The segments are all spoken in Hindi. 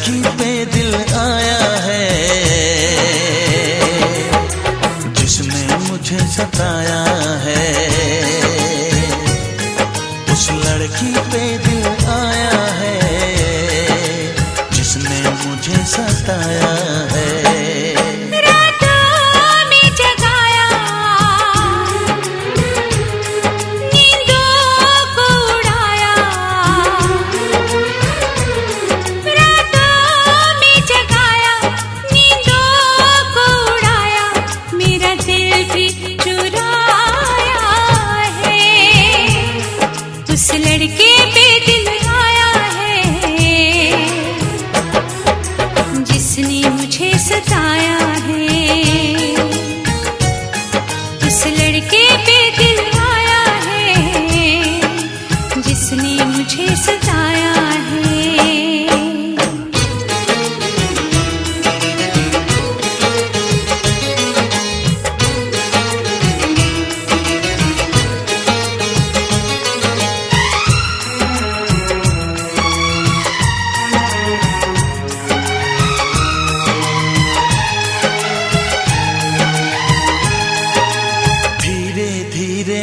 लड़की पे दिल आया है जिसने मुझे सताया है। उस लड़की पे दिल आया है जिसने मुझे सताया है। लड़के पे दिल आया है जिसने मुझे सताया है। उस लड़के पे दिल आया है जिसने मुझे सताया है।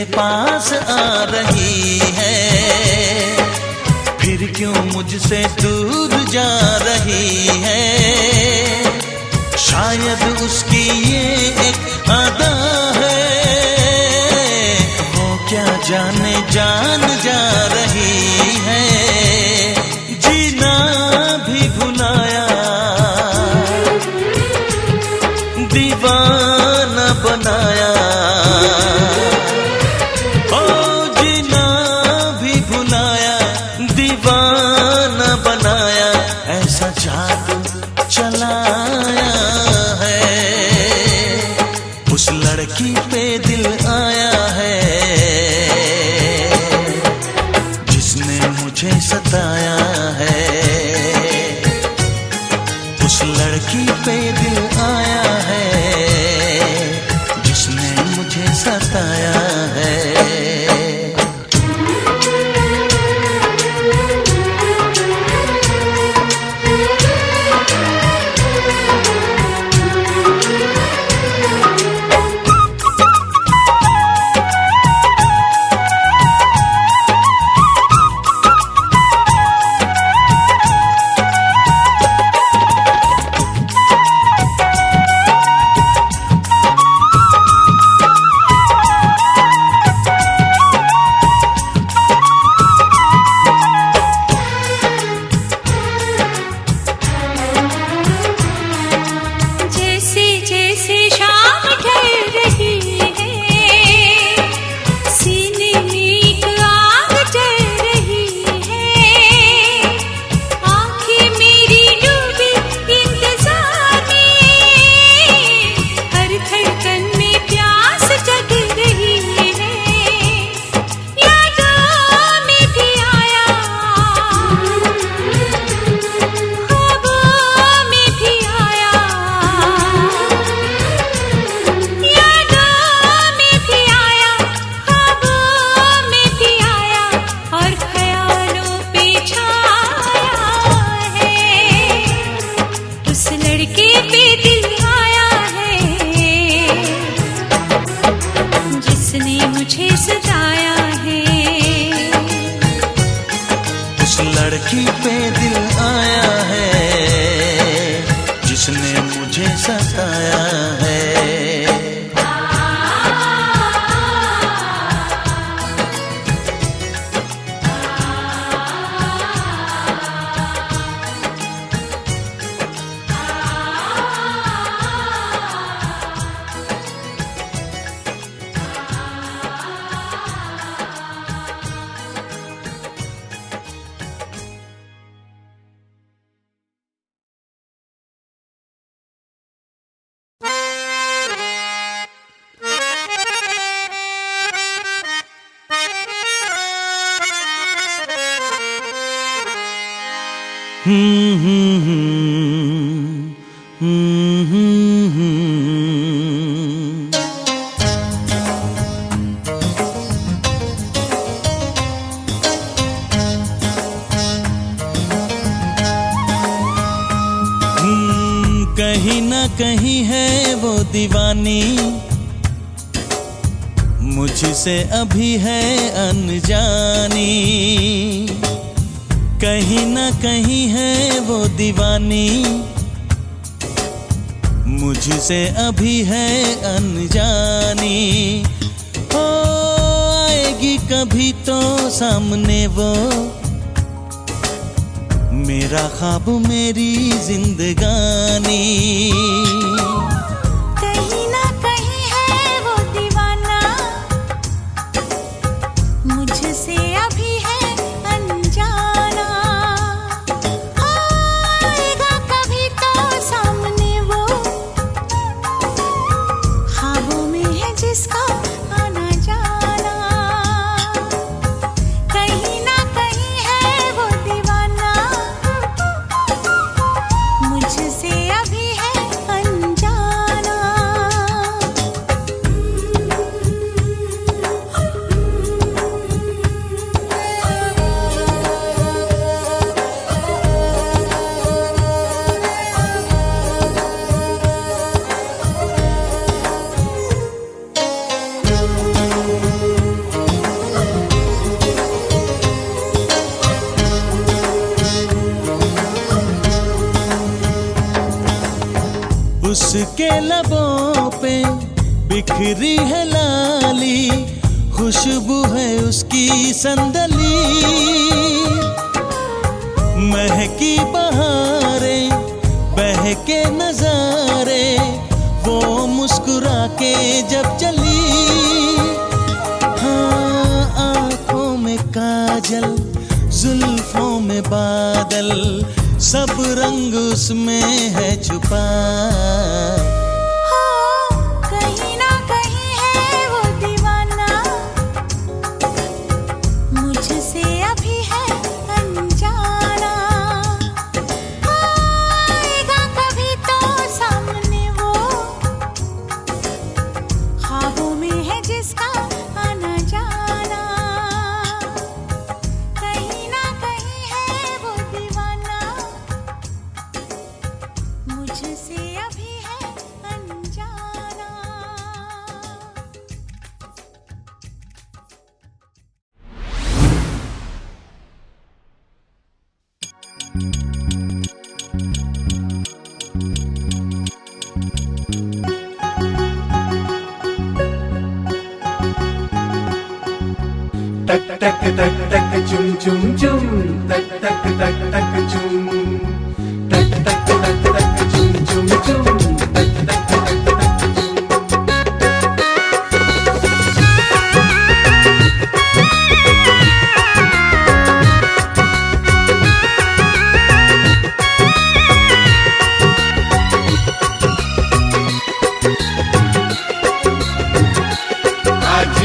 पास आ रही है फिर क्यों मुझसे दूर जा रही है। शायद उसकी ये एक अदा है वो क्या जाने जान जा रही है। जीना भी भुलाया दीवाना बनाया। ऐसा जादू चलाया है उस लड़की पे दिल आया है जिसने मुझे सताया है। उस लड़की पे दिल आया है जिसने मुझे सताया है। लड़की पे दिल आया है जिसने मुझे सताया है। कहीं है वो दीवानी, मुझसे अभी है अनजानी। कहीं ना कहीं है वो दीवानी, मुझसे अभी है अनजानी। ओ आएगी कभी तो सामने वो, मेरा ख्वाब मेरी जिंदगानी। कहीं ना कहीं है वो दीवाना, मुझसे अभी है अनजाना। आएगा कभी तो सामने वो, ख्वाबों में है जिसका आना जाना। कहीं ना कहीं है वो दीवाना, मुझसे अभी है अनजाना। उसके लबों पे बिखरी है लाली, खुशबू है उसकी संदली। महकी बहारें बहके नजारे, वो मुस्कुरा के जब चली। हाँ आंखों में काजल, जुल्फों में बादल, सब रंग उसमें है छुपा। कहीं ना कहीं है वो दीवाना, मुझसे अभी है अनजाना। आएगा कभी तो सामने वो, ख्वाबों में है जिसका आना जाना। कहीं ना कहीं है वो दीवाना, मुझसे अभी है अनजाना। टक टक टक टक चुम चुम चुम, टक टक टक टक चुम, टक टक टक टक चुम चुम चुम, टक टक टक टक चुम। आज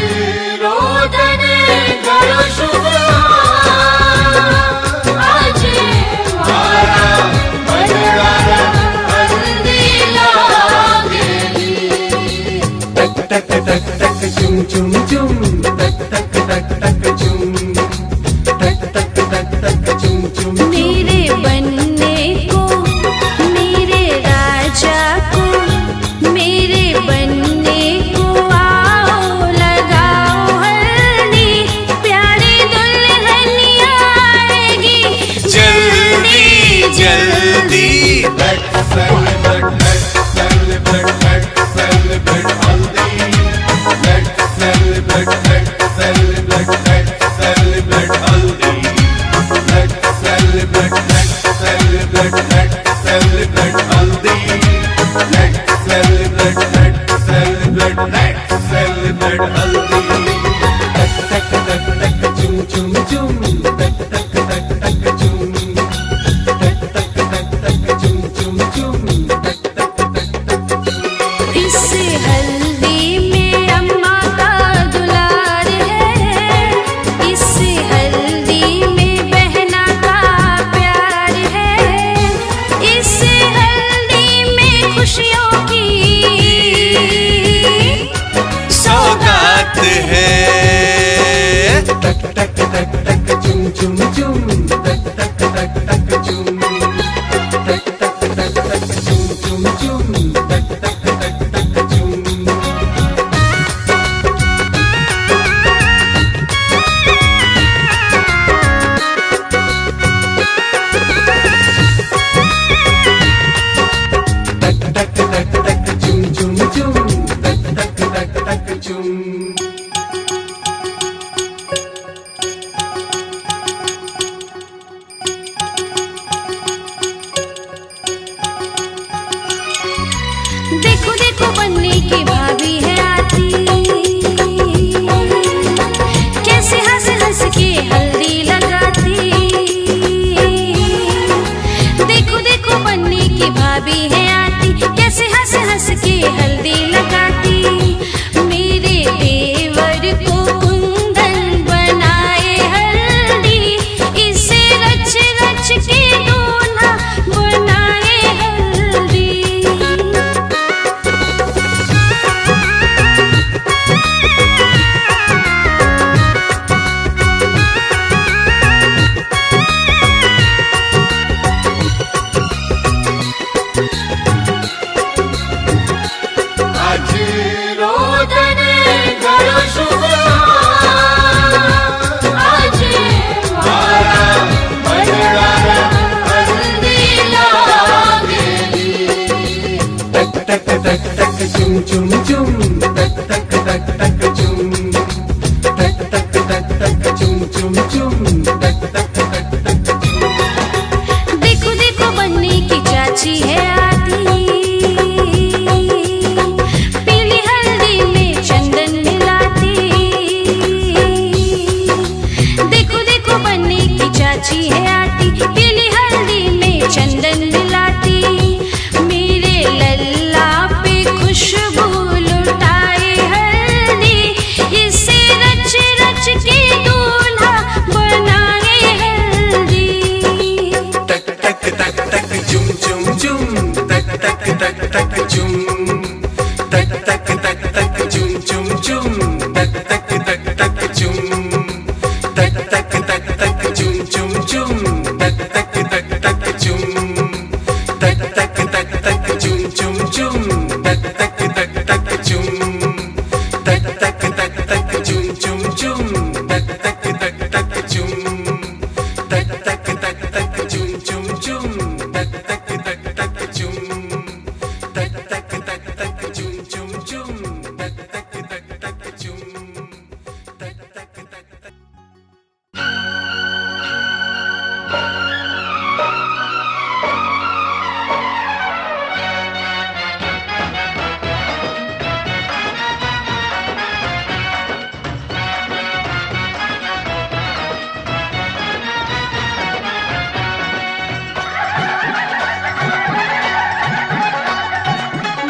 रोदने गयो शुभ, आज मारा बनवारा हल्दी लागेली। टक टक टक टक चुम चुम चुम, टक टक टक टक चुम, टक टक टक टक चुम चुम। मेरे बनने को, मेरे राजा को, मेरे बनने को आओ लगाओ हल्दी, प्यारी दुल्हनिया आएगी जल्दी जल्दी। Let's celebrate, let's celebrate, let's celebrate हल्दी। Let's celebrate, let's celebrate, let's celebrate हल्दी। Let's celebrate, let's celebrate, let's celebrate हल्दी। Let's celebrate, let's celebrate, let's celebrate हल्दी। टक टक टक टक चुम चुम चुम, टक टक टक टक चुम, टक टक टक टक चुम चुम चुम, टक टक टक टक चुम। इस हल्दी में अम्मा का दुलार है, इस हल्दी में बहना का प्यार है, इस हल्दी में खुशियों की सौगात है। टक टक टक टक चुम चुम चुम, टक टक टक टक चुम, टक टक टक टक चुम चुम चुम। chum. देखो देखो बनने की भाभी है आती, कैसे हंस हंस के हल्दी लगाती। देखो देखो बनने की भाभी है आती, कैसे हंस हंस के हल्दी लगाती। मेरे देवर को कुंदन बनाए हल्दी, इसे रच रच के दूल्हा बनाए हल्दी। Chum chum, tak tak tak tak chum, tak tak tak tak chum chum chum, tak tak tak tak chum. देखो देखो बनने की चाची है आती, पीली हल्दी में चंदन मिलाती। देखो देखो बनने की चाची है आती, पीली हल्दी में चंदन मिलाती। मेरे लल्ला पे खुशबू लुटाए हल्दी, इसे रच रच के दूल्हा बनाए हल्दी। Tak tak tak tak chum chum chum, tak tak tak tak chum, tak tak tak tak chum chum chum, tak tak tak tak chum, tak tak tak tak chum chum chum, tak tak tak tak chum, tak tak tak tak chum chum chum, tak tak tak tak chum, tak tak tak tak chum chum chum, tak tak tak tak chum, tak tak tak tak chum chum chum, tak tak tak tak chum, tak tak tak tak chum chum chum, tak tak tak tak chum, tak tak tak tak.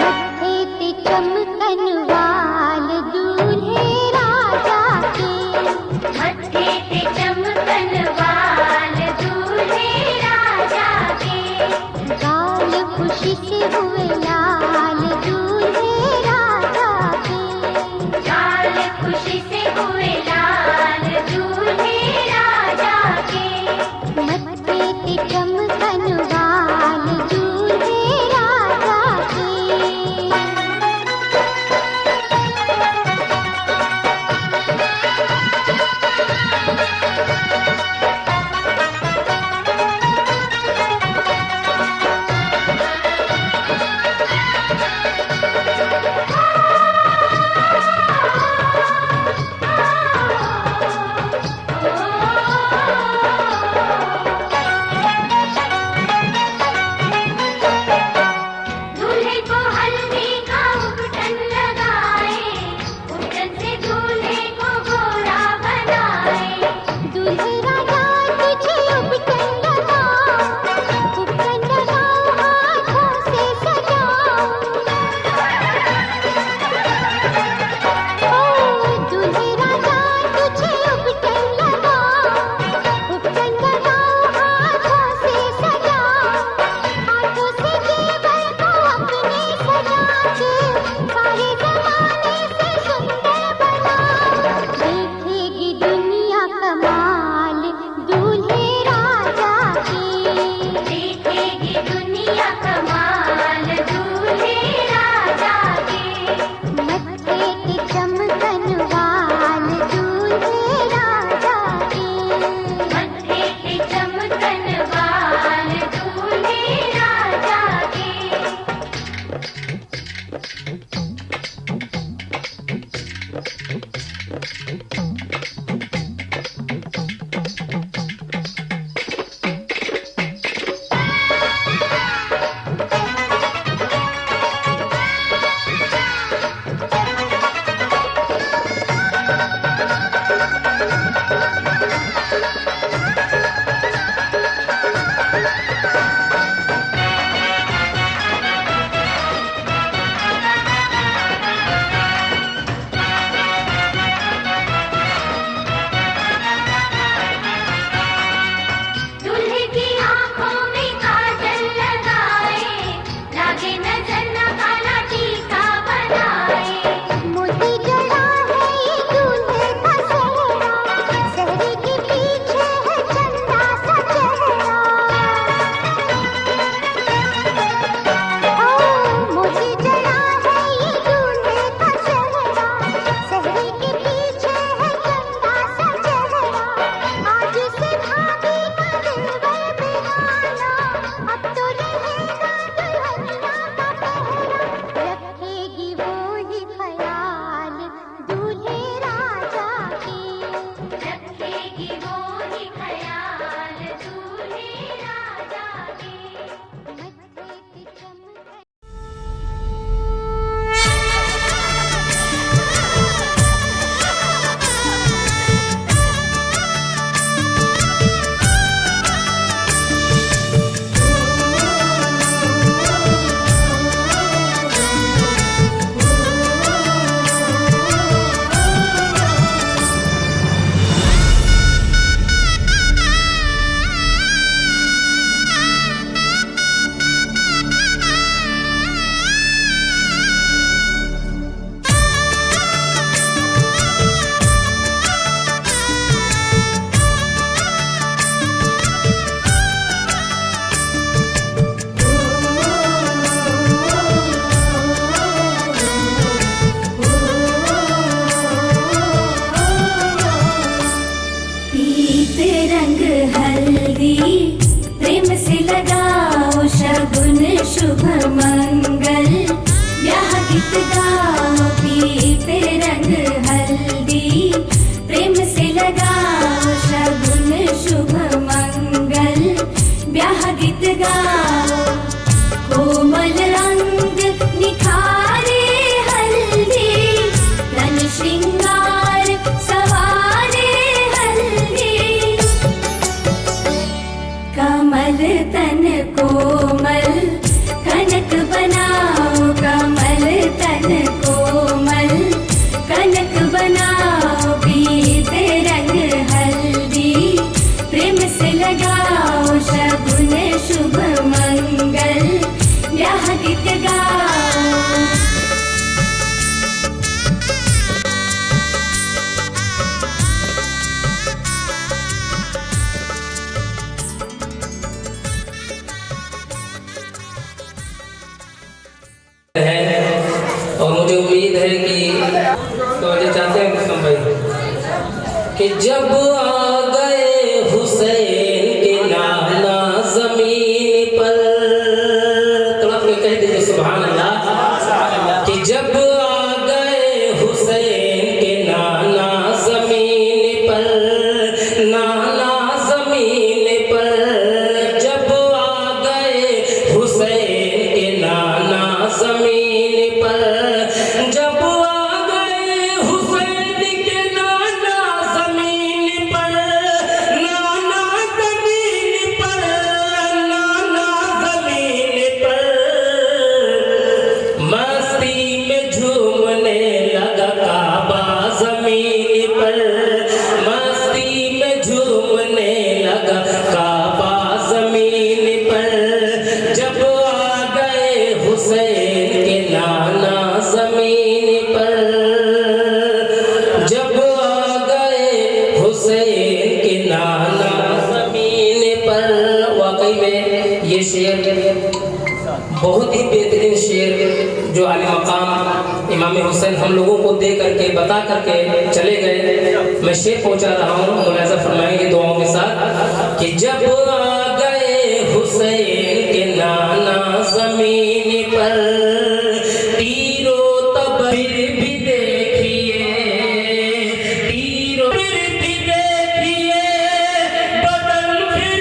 मत्थे ते चमकन वाल दूल्हे राजा के, मत्थे ते चमकन वाल दूल्हे राजा के। गाल खुशी से हुए लाल दूल्हे राजा के, गाल खुशी से हुए लाल दूल्हे राजा के। मत्थे ते चमकन वाल दूल्हे राजा के। मुझे उम्मीद है कि तो ये चाहते हैं मुस्तम भाई कि जब आ गए हुसैन के नाना जमीन पर, तड़प के कह दीजिए सुभान अल्लाह, कि जब आ गए हुसैन के नाना जमीन पर, नाना जमीन पर, जब आ गए हुसैन के नाना जमीन पर, जब आ गए हुसैन के नाना जमीन पर, नाना जमीन पर, नाना जमीन पर, मस्ती में झूमने लगा काबा जमीन पर, मस्ती में झूमने लगा काबा जमीन पर, जब आ गए हुसैन के नाना जमीन पर, जब आ गए हुसैन के नाना जमीन पर। वाकई में ये शेर बहुत ही बेहतरीन शेर जो आले मकाम इमाम हुसैन हम लोगों को दे करके बता करके चले गए, मैं शेर पहुंचा रहा हूँ, मुलाजा फरमाएंगे दुआओं के साथ कि जब आ गए हुसैन के नाना जमीन पर, तीरों तब फिर भी देखिए, तीरों फिर भी देखिए, बदन फिर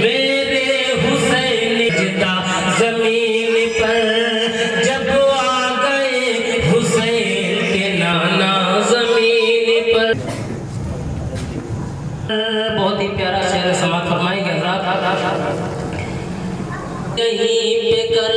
मेरे हुसैन जिदा जमीन पर, जब आ गए हुसैन के नाना जमीन पर। बहुत ही प्यारा शेर समाप्त फरमाएंगे हज़रात। यहीं पे कर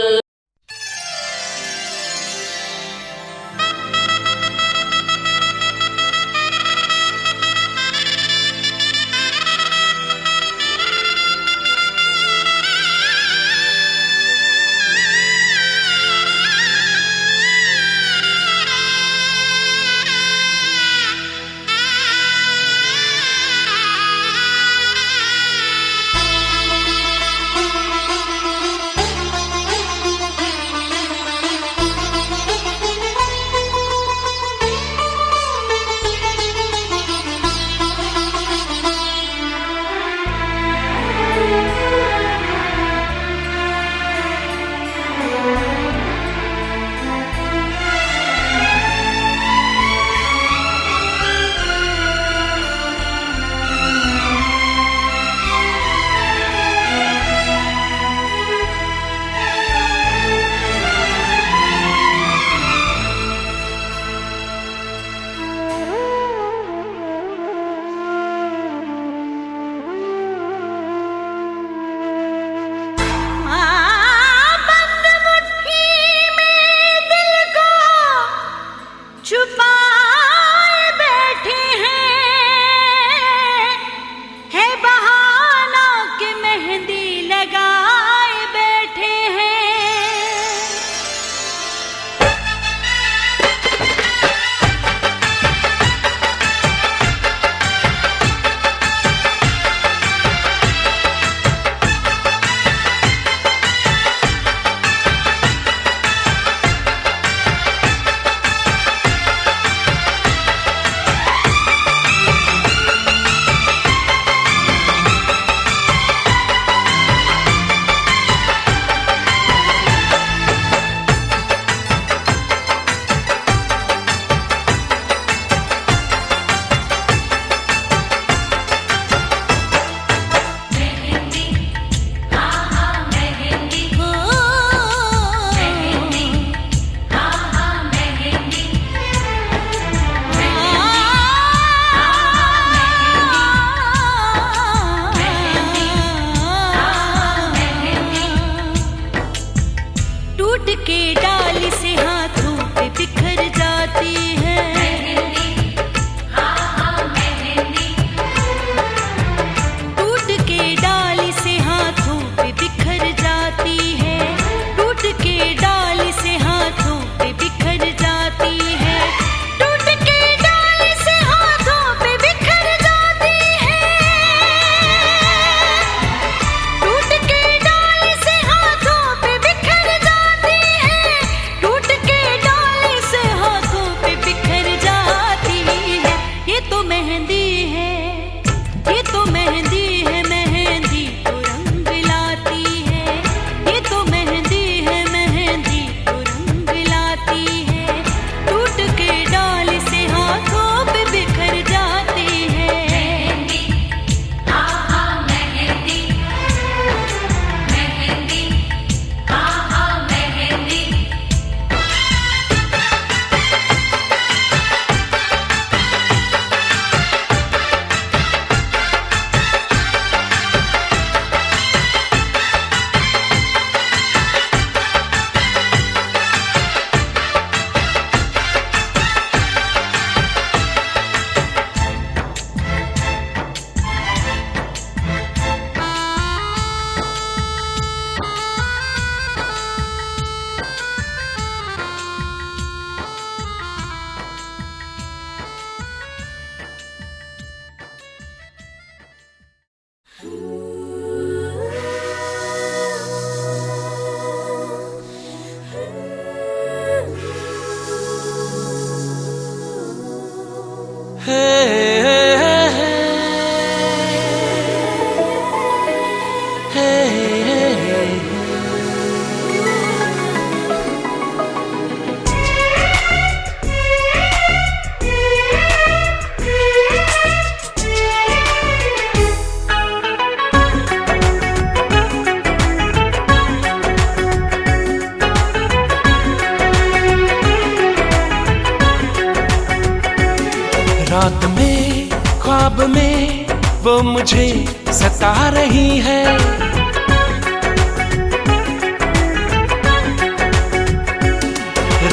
रात में ख्वाब में वो मुझे सता रही है।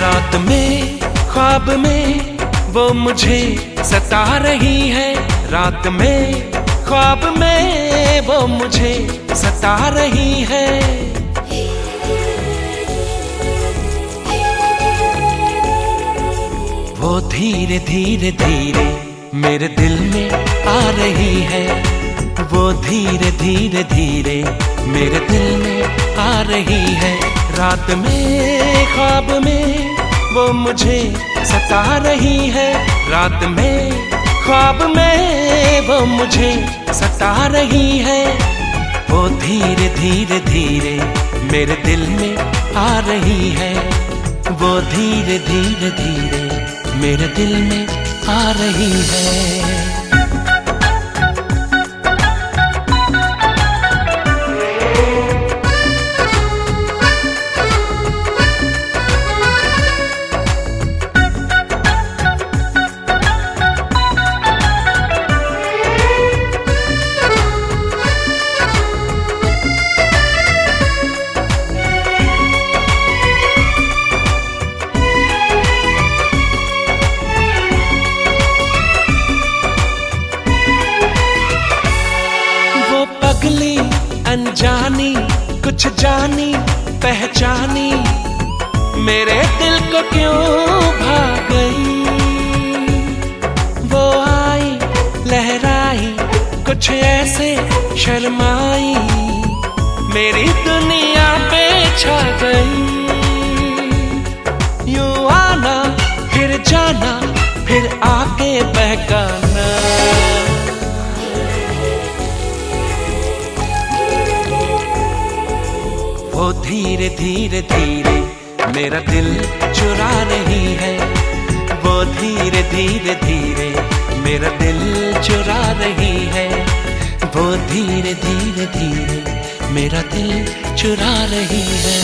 रात में ख्वाब में वो मुझे सता रही है। रात में ख्वाब में वो मुझे सता रही है। वो धीरे धीरे धीरे मेरे दिल में आ रही है। वो धीरे धीरे धीरे मेरे दिल में आ रही है। रात में ख्वाब में वो मुझे सता रही है। रात में ख्वाब में वो मुझे सता रही है। वो धीरे धीरे धीरे मेरे दिल में आ रही है। वो धीरे धीरे धीरे मेरे दिल में आ रही है। अनजानी कुछ जानी पहचानी मेरे दिल को क्यों भाग गई। वो आई लहराई कुछ ऐसे शर्माई मेरी दुनिया पे छा गई। यूं आना फिर जाना फिर आके बहकाना। वो धीरे धीरे धीरे मेरा दिल चुरा रही है। वो धीरे धीरे धीरे मेरा दिल चुरा रही है। वो धीरे धीरे धीरे मेरा दिल चुरा रही है।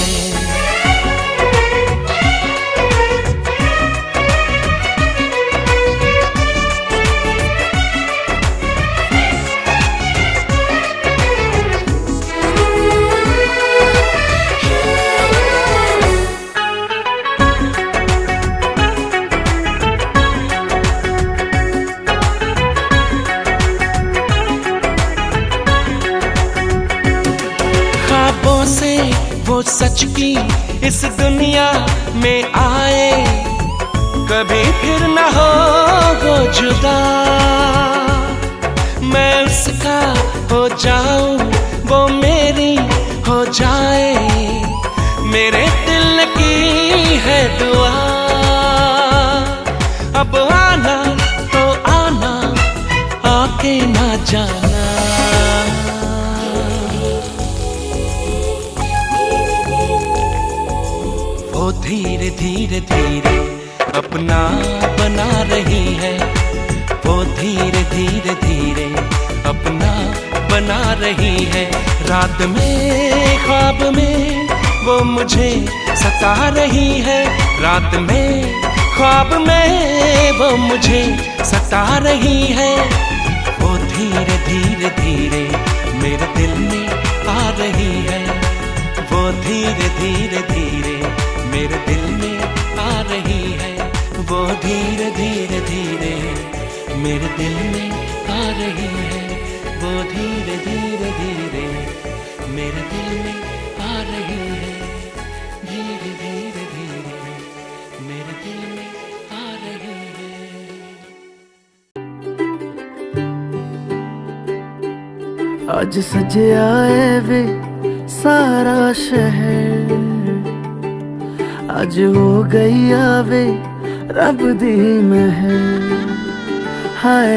से वो सच की इस दुनिया में आए कभी फिर न हो वो जुदा। मैं उसका हो जाऊं वो मेरी हो जाए मेरे दिल की है दुआ। अब आना तो आना आके ना जाना। वो धीरे धीरे धीरे अपना बना रही है। वो धीरे धीरे धीरे अपना बना रही है। रात में ख्वाब में वो मुझे सता रही है। रात में ख्वाब में वो मुझे सता रही है। वो धीरे धीरे धीरे मेरे दिल में आ रही है। वो धीरे धीरे धीरे मेरे दिल में आ रही है। वो धीरे धीरे धीरे मेरे दिल में आ रही है। वो धीरे धीरे धीरे मेरे दिल में आ रही है। धीरे धीरे धीरे मेरे दिल में आ रही है। आज सजिया है वे सारा शहर। आज हो गई आवे रब दी महर। हाय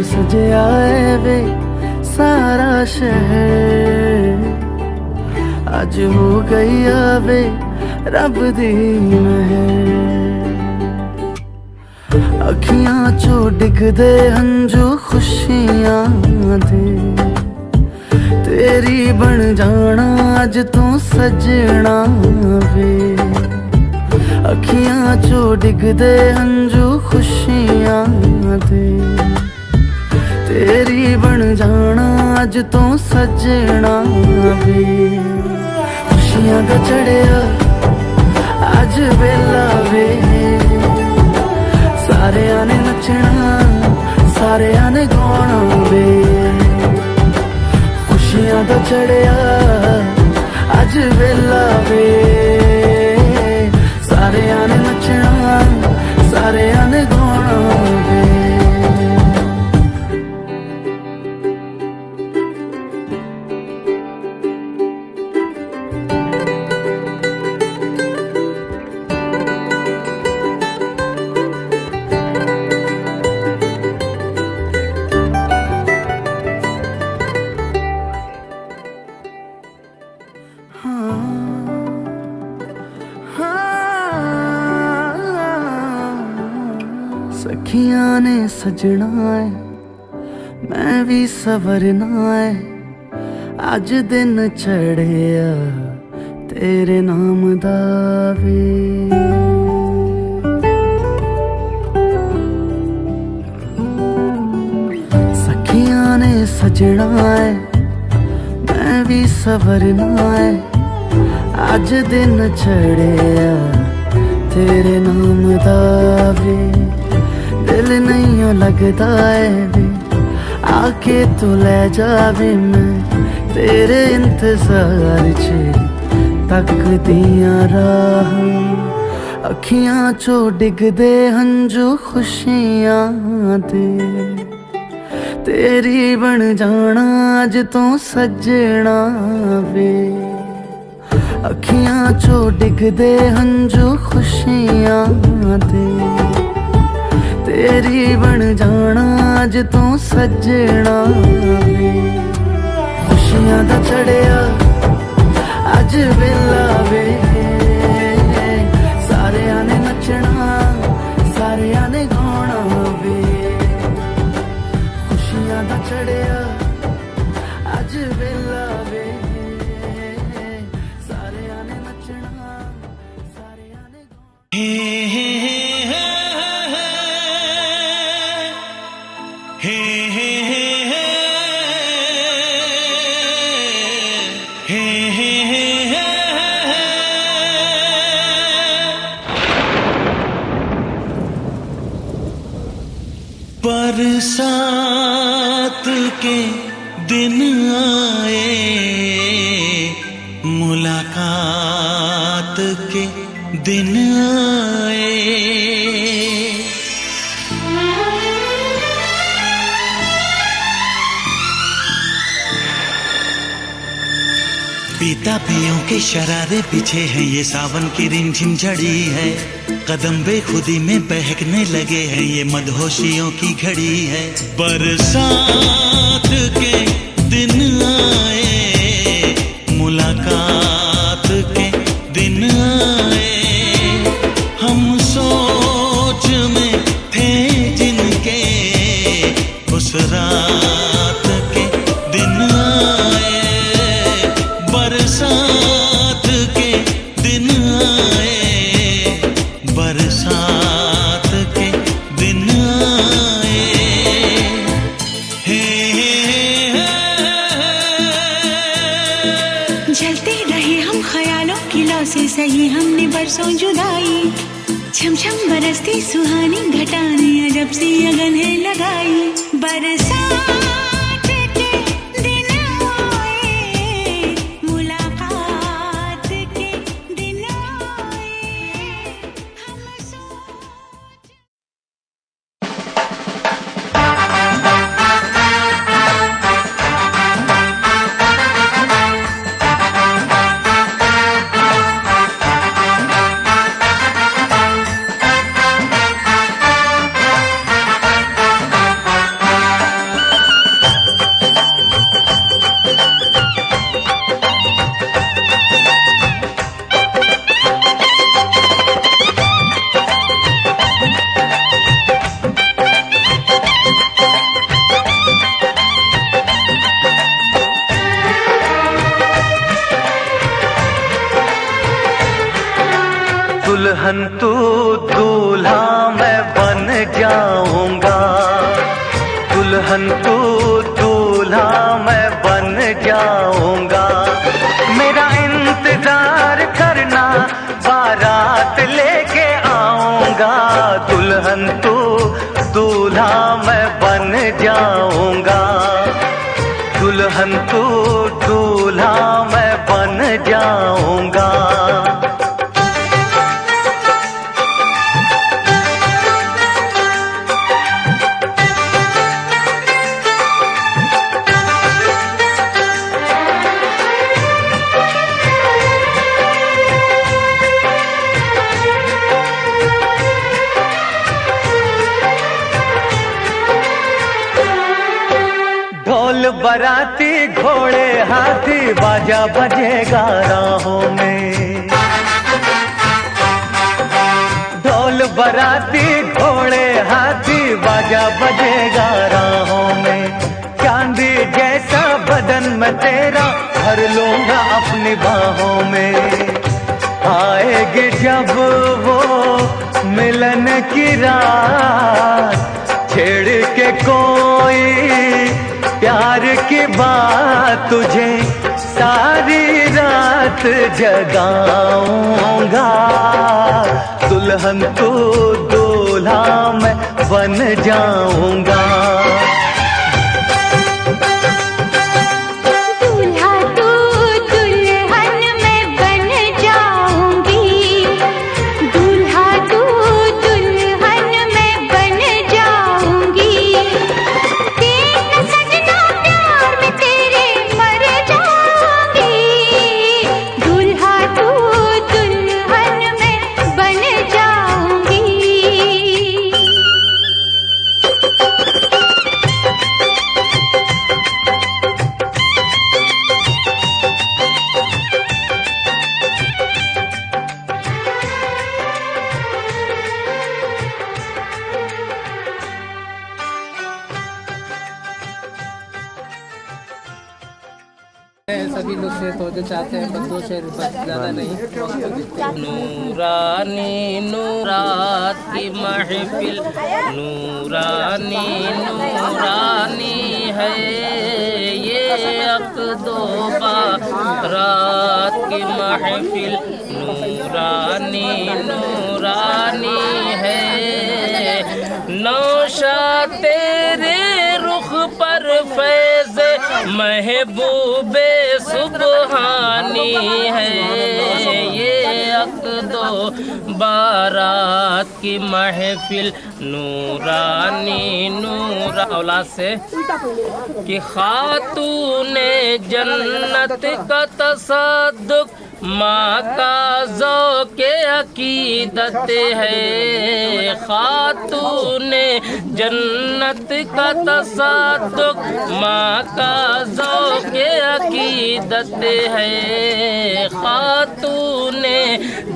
सजिया है वे सारा शहर। आज हो गई आवे रब दी महर। अखियां चो डिगदे हंजू खुशियां दे तेरी बन जाना अज तू सजना वे। अखियां चो डिगदे हंजू खुशियां दे तेरी बन जाना अज तो सजना वे खुशियां दा चढ़िया अज वेला वे सारियां ने नचना सारियां ने गाना वे खुशियां दा चढ़िया अज वेला वे सारियां ने नचना सारियां ने गाना वे सखियां ने सजना है मैं भी सवरना है अज दिन चढ़िया तेरे नाम दा वे सखियां ने सजना है मैं भी सवरना है अज दिन चढ़िया तेरे नाम दा वे दिल नहीं लगता है वे आके तू ले जावे मैं तेरे इंतजार च तक दिया राह अखियां चो डिगदे हंजू खुशियां दे तेरी बन जाना अज तो सजना वे अखियां चो डिगदे हंजू खुशियां दे तेरी बन जाना अज तो सजना वे खुशियां दा चढ़िया अज वेला वे सारियां ने नचना सारियां ने गाना वे खुशियां दा चढ़िया अज वेला वे सारियां ने नचना सारियां ने बरसात के दिन आए मुलाकात के दिन आए पीता पियों के शरारे पीछे हैं ये सावन की रिमझिम झड़ी है कदम बेखुदी में बहकने लगे हैं ये मदहोशियों की घड़ी है बरसात के दिन आए मुलाकात के दिन आए हम सोच में थे जिनके उस रात के दिन आए बरसात के दिन आए बरसात के दिन आए जलते रहे हम ख्यालों की लौ से सही हमने बरसों जुदाई छम छम बरसती सुहानी घटाने अजब सी अगन है लगाई बरसात के दिन आए मुलाकात के दिन आए हम दुल्हन तू दूल्हा मैं बन जाऊंगा, मेरा इंतजार करना बारात लेके आऊंगा। दुल्हन तू दूल्हा मैं बन जाऊंगा, दुल्हन तू दूल्हा मैं बन जाऊंगा। ढोल बराती घोड़े हाथी बाजा बजेगा राहों में, ढोल बराती घोड़े हाथी बाजा बजेगा राहों में। चांदी जैसा बदन में तेरा भर लूंगा अपनी बाहों में। आएगी जब वो मिलन की रात, छेड़ के कोई प्यार की बात, तुझे सारी रात जगाऊंगा। दुल्हन तू दूल्हा मैं बन जाऊंगा। दूल्हा तू दुल्हन मैं बन जाऊंगी, दूल्हा तू दुल्हन मैं बन जाऊंगी। तेरा सजना प्यार में तेरे मर जाऊंगी, दूल्हा तू दुल्हन मैं बन जाऊंगी। सभी लोग शेर तो चाहते हैं, पर 2 शेर बस, ज़्यादा नहीं। नूरानी नूरात की महफिल, नूरानी नूरानी है ये अक़दो बारात की महफिल, नूरानी नूरानी है। नौशा तेरे रुख पर फैज़ महबूबे सुबहानी है ये अक़दो बारात की महफिल, नूरानी नूरा। औलाद से कि खातूने जन्नत का तसद्दुक़ माँ का ज़ौक़े अक़ीदत है। खातूने जन्नत का तसद्दुक़ माँ का ज़ौक़े अक़ीदत है। खातूने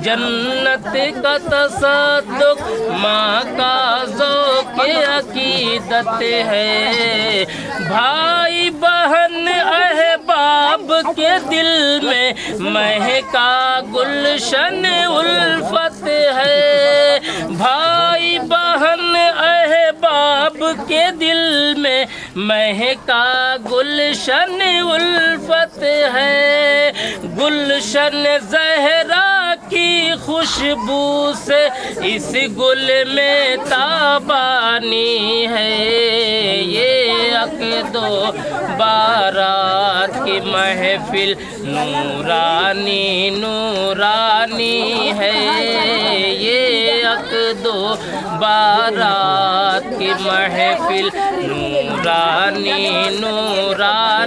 जन्नत का तसद्दुक़ माँ का ज़ौक़े अक़ीदत है। भाई बहन अहबाब के दिल में महका गुलशन उल्फत है। भाई बहन अहबाब के दिल में महका गुलशन उल्फत है। गुलशन ज़हरा की खुशबू से इस गुल में ताबानी है ये अक़दो बारात की महफिल, नूरानी नूरानी है ये अक़दो बारात की महफिल, नूरानी नूरानी।